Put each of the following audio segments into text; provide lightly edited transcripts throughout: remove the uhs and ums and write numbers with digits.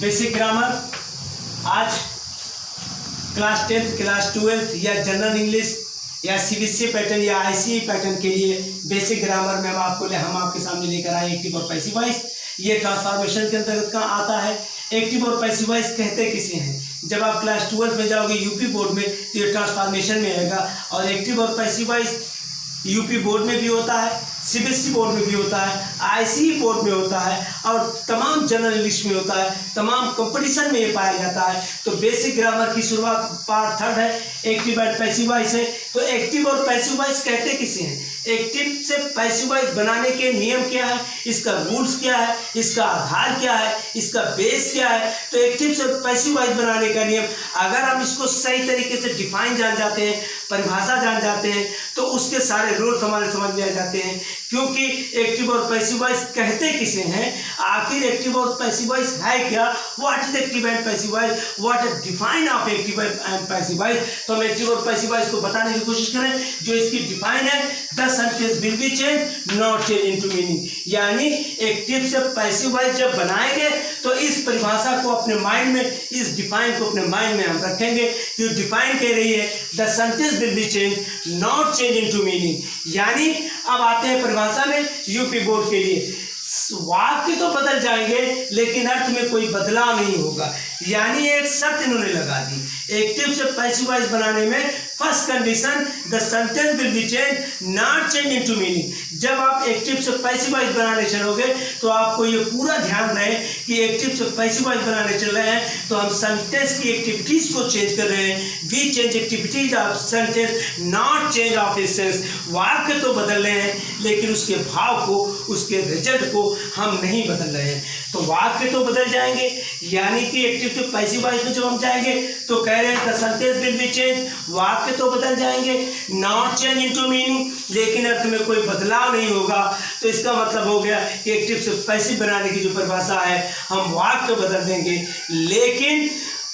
Basic grammar. आज class 10th, class 12th या general English या सीबीएसई पैटर्न या आईसीई पैटर्न के लिए बेसिक ग्रामर में हम आपके सामने लेकर आए एक्टिव और पैसिव वॉइस। ये ट्रांसफॉर्मेशन के अंतर्गत कहाँ आता है? एक्टिव और पैसिव वॉइस कहते किसे हैं? जब आप क्लास 12th में जाओगे यूपी बोर्ड में तो ये ट्रांसफॉर्मेशन में आएगा। और एक्टिव और पैसिव वॉइस यूपी बोर्ड में भी होता है, सीबीएसई बोर्ड में भी होता है, आईसीई बोर्ड में होता है और तमाम जनरल इंग्लिश में होता है, तमाम कंपटीशन में ये पाया जाता है। तो बेसिक ग्रामर की शुरुआत पार्ट 3 है, एक्टिव एंड पैसिव वॉइस है। तो एक्टिव और पैसिव वॉइस कहते किसे हैं? एक्टिव से पैसिव वॉइस बनाने के नियम क्या है, इसका रूल्स क्या है, इसका आधार क्या है, इसका बेस क्या है। तो एक्टिव से पैसिव वॉइस बनाने का नियम, अगर हम इसको सही तरीके से डिफाइन जान जाते हैं, परिभाषा जान जाते हैं, तो उसके सारे रूल्स हमारे समझ में आ जाते हैं। क्योंकि एक्टिव और पैसिव वॉइस कहते किसे हैं, आखिर एक्टिव और पैसिव वॉइस है क्या, what is active and passive voice, what is define of active and passive voice. तो हम एक्टिव और पैसिव वॉइस को बताने की कोशिश करें। जो इसकी डिफाइन है, the sentence will be change not change into meaning. यानी एक्टिव से पैसिव वॉइस जब बनाएंगे तो इस परिभाषा को अपने माइंड में, इस डिफाइन को अपने माइंड में हम रखेंगे कि डिफाइन कह रही है the sentence will be change not change into meaning. यानी अब आते हैं परिभाषा में यूपी बोर्ड के लिए। वाक्य तो बदल जाएंगे लेकिन अर्थ में कोई बदलाव नहीं होगा। यानी एक शर्त इन्होंने लगा दी एक्टिव से पैसिव वॉइस बनाने में। First condition, the sentence will be change not change into meaning. जब आप एक्टिव से पैसिव वॉइस बनाने चलोगे तो आपको ये पूरा ध्यान रहे कि एक्टिव से पैसिव वॉइस बनाने चल रहे हैं तो हम सेंटेंस की एक्टिविटीज को चेंज कर रहे हैं। We change activities of sentence not change of its sense. वाक्य तो बदल रहे हैं लेकिन उसके भाव को, उसके रिजल्ट को हम नहीं बदल रहे हैं। तो वाक्य तो बदल जाएंगे। यानी कि एक्टिव से पैसिव वॉइस में जब हम जाएंगे तो कह रहे हैं the sentence will be change, वाक्य तो बदल जाएंगे, नॉट चेंज इनटू मीनिंग, लेकिन अर्थ में कोई बदलाव नहीं होगा। तो इसका मतलब हो गया कि एक्टिव से पैसिव बनाने की जो परिभाषा है, हम वाक्य बदल देंगे लेकिन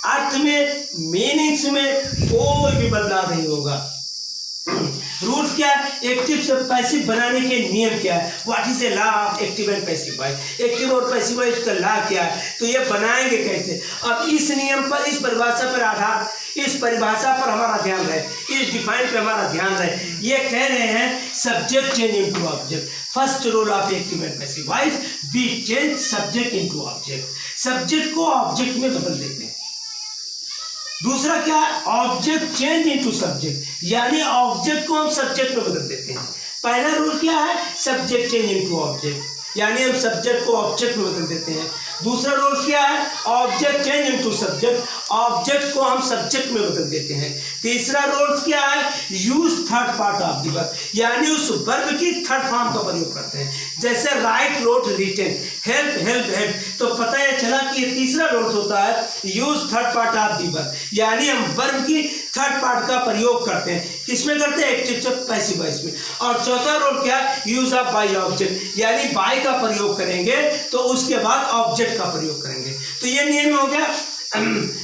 अर्थ में, मीनिंग्स में कोई भी बदलाव नहीं होगा। रूल्स क्या है? एक्टिव से पैसिव बनाने के नियम क्या है? What is a law of active and passive voice. Active और पैसिव वॉइस का लॉ क्या है? तो ये बनाएंगे कैसे? अब इस नियम पर, इस परिभाषा पर आधार, इस परिभाषा पर हमारा ध्यान रहे, इस डिफाइन पर हमारा ध्यान रहे। ये कह रहे हैं subject change into object. First rule of active and passive voice, we change subject into object. Subject को ऑब्जेक्ट में बदल देते हैं। दूसरा क्या है? ऑब्जेक्ट चेंज इनटू सब्जेक्ट, यानी ऑब्जेक्ट को हम सब्जेक्ट में बदल देते हैं। पहला रूल क्या है? सब्जेक्ट चेंज इनटू ऑब्जेक्ट, यानी हम सब्जेक्ट को ऑब्जेक्ट में बदल देते हैं। दूसरा रूल क्या है? Object change into subject, object को हम सब्जेक्ट में बदल देते हैं। तीसरा रूल क्या है? Use third part of the verb, यानी उस वर्ब की थर्ड फॉर्म का प्रयोग करते हैं। जैसे write, wrote, written, help, help, help. तो पता है चला कि ये तीसरा रूल होता है use third part of the verb, यानी हम वर्ब की थर्ड पार्ट का प्रयोग करते हैं। किसमें करते हैं? एक्टिव से पैसिव वॉइस में। और चौथा रूल क्या है? यूज ऑफ बाय ऑब्जेक्ट, यानी बाय का प्रयोग करेंगे तो उसके बाद ऑब्जेक्ट का प्रयोग करेंगे। तो ये नियम हो गया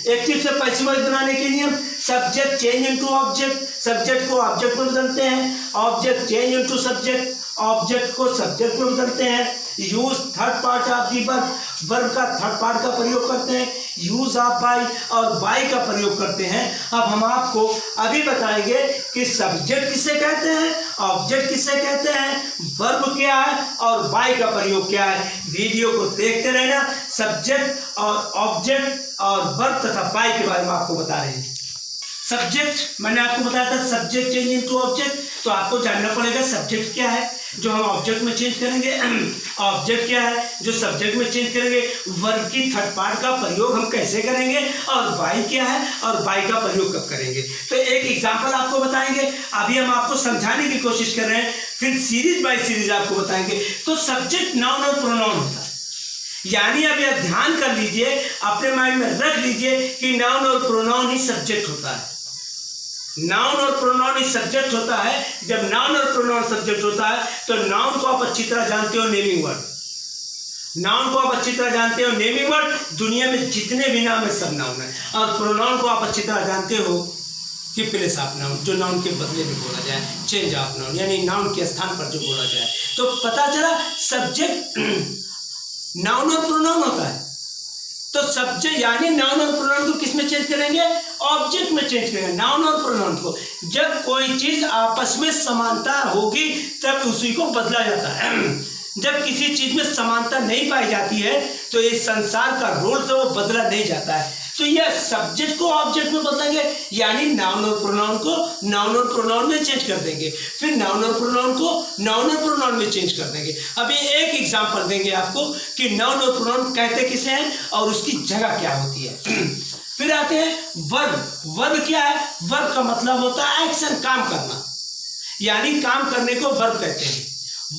एक्टिव से पैसिव वॉइस बनाने के नियम। Subject change into object, subject को ऑब्जेक्ट में बदलते हैं। Object change into subject, object को सब्जेक्ट में बदलते हैं। Use third part of the verb, verb का थर्ड पार्ट का प्रयोग करते हैं। यूज ऑफ बाय, और बाय का प्रयोग करते हैं। अब हम आपको अभी बताएंगे कि सब्जेक्ट किसे कहते हैं, ऑब्जेक्ट किसे कहते हैं, वर्ब क्या है और बाय का प्रयोग क्या है। वीडियो को देखते रहना। सब्जेक्ट और ऑब्जेक्ट और वर्ब तथा बाय के बारे में आपको बता रहे हैं। सब्जेक्ट, मैंने आपको बताया था सब्जेक्ट चेंज इनटू ऑब्जेक्ट, तो आपको जानना पड़ेगा सब्जेक्ट क्या है जो हम ऑब्जेक्ट में चेंज करेंगे, ऑब्जेक्ट क्या है जो सब्जेक्ट में चेंज करेंगे, वर्ब की थर्ड पार्ट का प्रयोग हम कैसे करेंगे, और बाय क्या है और बाय का प्रयोग कब करेंगे। तो एक एग्जांपल आपको बताएंगे। अभी हम आपको समझाने की कोशिश कर रहे हैं, फिर सीरीज बाय सीरीज आपको बताएंगे। तो सब्जेक्ट नाउन और प्रोनाउन होता है, यानी अब यह ध्यान कर लीजिए, अपने माइंड में रख लीजिए कि नाउन और प्रोनाउन ही सब्जेक्ट होता है। नाउन और प्रोनाउन ही सब्जेक्ट होता है। जब नाउन और प्रोनाउन सब्जेक्ट होता है तो नाउन को आप अच्छी तरह जानते हो, नेमिंग वर्ड। नाउन को आप अच्छी तरह जानते हो, नेमिंग वर्ड। दुनिया में जितने भी नाम है सब नाउन है। और प्रोनाउन को आप अच्छी तरह जानते हो कि प्लेस ऑफ नाउन, जो नाउन के बदले में बोला जाए, चेंज ऑफ नाउन, यानी नाउन के स्थान पर जो बोला जाए। तो पता चला सब्जेक्ट नाउन और प्रोनाउन होता है। तो सब्जेक्ट यानी नाउन और प्रोनाउन को किस में चेंज करेंगे? ऑब्जेक्ट में चेंज करेंगे, नाउन और प्रोनाउन को। जब कोई चीज आपस में समानता होगी तब उसी को बदला जाता है। जब किसी चीज में समानता नहीं पाई जाती है तो इस संसार का रूल से वो बदला नहीं जाता है। तो यह सब्जेक्ट को ऑब्जेक्ट में बदलेंगे, यानी नाउन और प्रोनाउन को नाउन और प्रोनाउन में चेंज कर देंगे, फिर नाउन और प्रोनाउन को नाउन और प्रोनाउन में चेंज कर देंगे। अभी एक एग्जांपल देंगे आपको कि नाउन और प्रोनाउन कहते किसे हैं और उसकी जगह क्या होती है। फिर आते हैं वर्ब। वर्ब क्या है? वर्ब का मतलब होता है एक्शन, काम करना, यानी काम करने को वर्ब कहते हैं।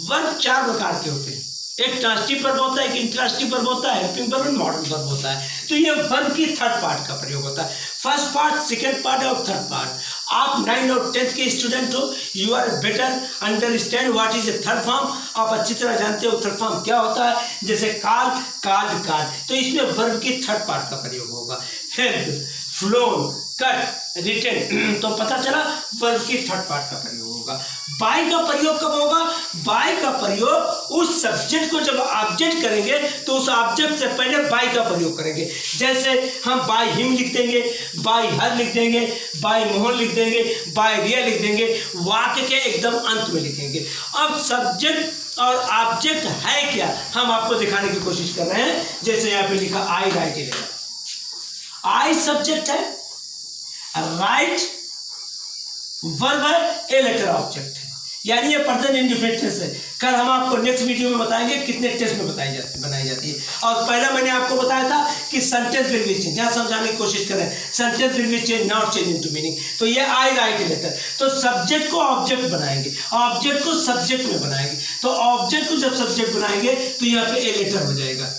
वर्ब 4 प्रकार के होते हैं, एक ट्रांजिटिव वर्ब होता है, एक इंट्रांजिटिव वर्ब होता है, हेल्पिंग वर्ब और मॉडल वर्ब होता है। तो ये वर्ब की 3rd पार्ट का प्रयोग होता है, 1st पार्ट, 2nd पार्ट और 3rd पार्ट। आप 9 और 10th के स्टूडेंट हो, you are better understand what is a 3rd form. आप अच्छी तरह जानते हो 3rd फॉर्म क्या होता है, जैसे कॉल, कॉल्ड, कॉल्ड। तो इसमें वर्ब की 3rd पार्ट का प्रयोग होगा, हेल्प, फ्लोन, कट, रिटेन। तो पता चला वर्ब की 3rd पार्ट का प्रयोग होगा। बाय का प्रयोग कब होगा? बाय का प्रयोग उस सब्जेक्ट को जब ऑब्जेक्ट करेंगे तो उस ऑब्जेक्ट से पहले बाय का प्रयोग करेंगे। जैसे हम बाय हिम लिख देंगे, बाय हर लिख देंगे, बाय मोहन लिख देंगे, बाय रिया लिख देंगे, वाक्य के एकदम अंत में लिखेंगे। अब सब्जेक्ट और ऑब्जेक्ट है क्या, हम आपको दिखाने की कोशिश कर रहे हैं। जैसे यहाँ पे लिखा I write a letter, I subject है, राइट वर्ब है, ए लेटर ऑब्जेक्ट है, यानी ये प्रेजेंट इंडेफिनिट टेंस है। कल हम आपको नेक्स्ट वीडियो में बताएंगे कितने टेंस में बनाई जाती है। और पहला मैंने आपको बताया था कि सेंटेंस विल बी चेंज, यहाँ समझाने की कोशिश करें, sentence will be change not change into meaning. तो ये आई राइट ए लेटर, तो सब्जेक्ट को ऑब्जेक्ट बनाएंगे, ऑब्जेक्ट को सब्जेक्ट में बनाएंगे। तो ऑब्जेक्ट को जब सब्जेक्ट बनाएंगे तो यहाँ पे ए लेटर हो जाएगा।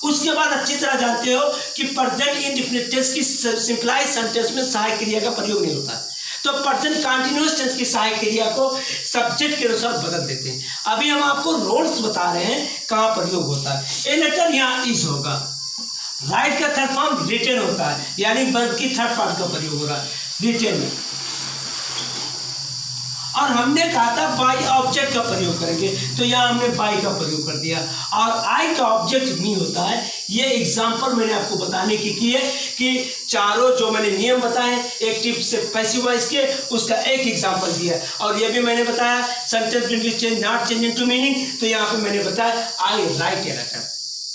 उसके बाद अच्छी तरह जानते हो कि प्रेजेंट इंडेफिनिट टेंस की सिंप्लाइज सेंटेंस में सहायक क्रिया का प्रयोग नहीं होता है। तो प्रेजेंट कंटीन्यूअस टेंस की सहायक क्रिया को सब्जेक्ट के अनुसार बदल देते हैं। अभी हम आपको रोल्स बता रहे हैं कहाँ प्रयोग होता है। ए लेटर यहाँ इज होगा, राइट का 3rd फॉर्म रिटेन होता है, यानी वर्ब की 3rd पार्ट का प्रयोग हो रहा है, रिटेन में। और हमने कहा था बाई ऑब्जेक्ट का प्रयोग करेंगे, तो यहाँ हमने बाई का प्रयोग कर दिया। और आई का ऑब्जेक्ट मी होता है। ये एग्जाम्पल मैंने आपको बताने की है कि चारों जो मैंने नियम बताए एक्टिव से पैसिव वॉइस के, उसका एक एग्जाम्पल दिया। और ये भी मैंने बताया sentence will be change not change into meaning. तो यहाँ पे मैंने बताया आई राइट ए लेटर,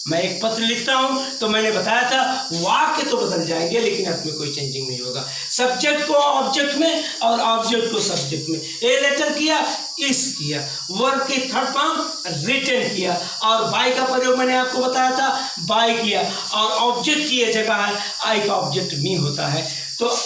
मैं एक पत्र लिखता हूं तो मैंने बताया था वाक्य तो बदल जाएंगे लेकिन अर्थ में कोई चेंजिंग नहीं होगा। सब्जेक्ट को ऑब्जेक्ट में और ऑब्जेक्ट को सब्जेक्ट में। ए लेटर किया, इस किया, वर्ब की 3rd फॉर्म रिटेन किया, और बाय का प्रयोग मैंने आपको बताया था, बाय किया, और ऑब्जेक्ट की ये जगह है, आई का ऑब्जेक्ट मी होता है। तो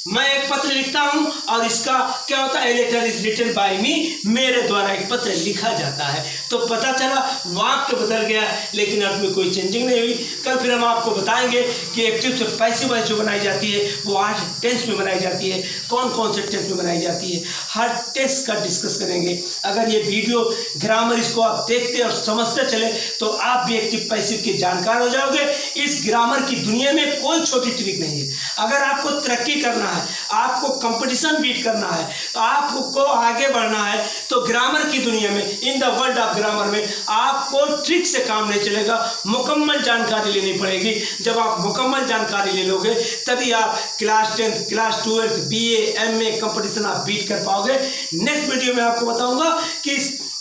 मैं एक पत्र लिखता हूं और इसका क्या होता है, a letter is written by me, मेरे द्वारा एक पत्र लिखा जाता है। तो पता चला वाक्य बदल गया लेकिन अर्थ में कोई चेंजिंग नहीं हुई। कल फिर हम आपको बताएंगे कि एक्टिव से पैसिव वॉइस जो बनाई जाती है वो 8 टेंस में बनाई जाती है, कौन कौन से टेंस में बनाई जाती है, हर टेंस का डिस्कस करेंगे। अगर ये वीडियो ग्रामर इसको आप देखते और समझते चले तो आप भी एक्टिव पैसिव के जानकार हो जाओगे। इस ग्रामर की दुनिया में कोई छोटी ट्रिक नहीं है। अगर आपको तरक्की करना है, आपको कंपटीशन बीट करना है, आपको आगे बढ़ना है, तो ग्रामर की दुनिया में, in the world of grammar में आपको ट्रिक से काम नहीं चलेगा, मुकम्मल जानकारी लेनी पड़ेगी। जब आप मुकम्मल जानकारी ले लोगे तभी आप class 10th, class 12th, BA, MA competition आप बीट कर पाओगे। नेक्स्ट वीडियो में आपको बताऊंगा कि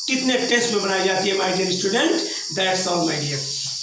कितने टेस्ट में बनाई जाती है my dear student. That's all my dear.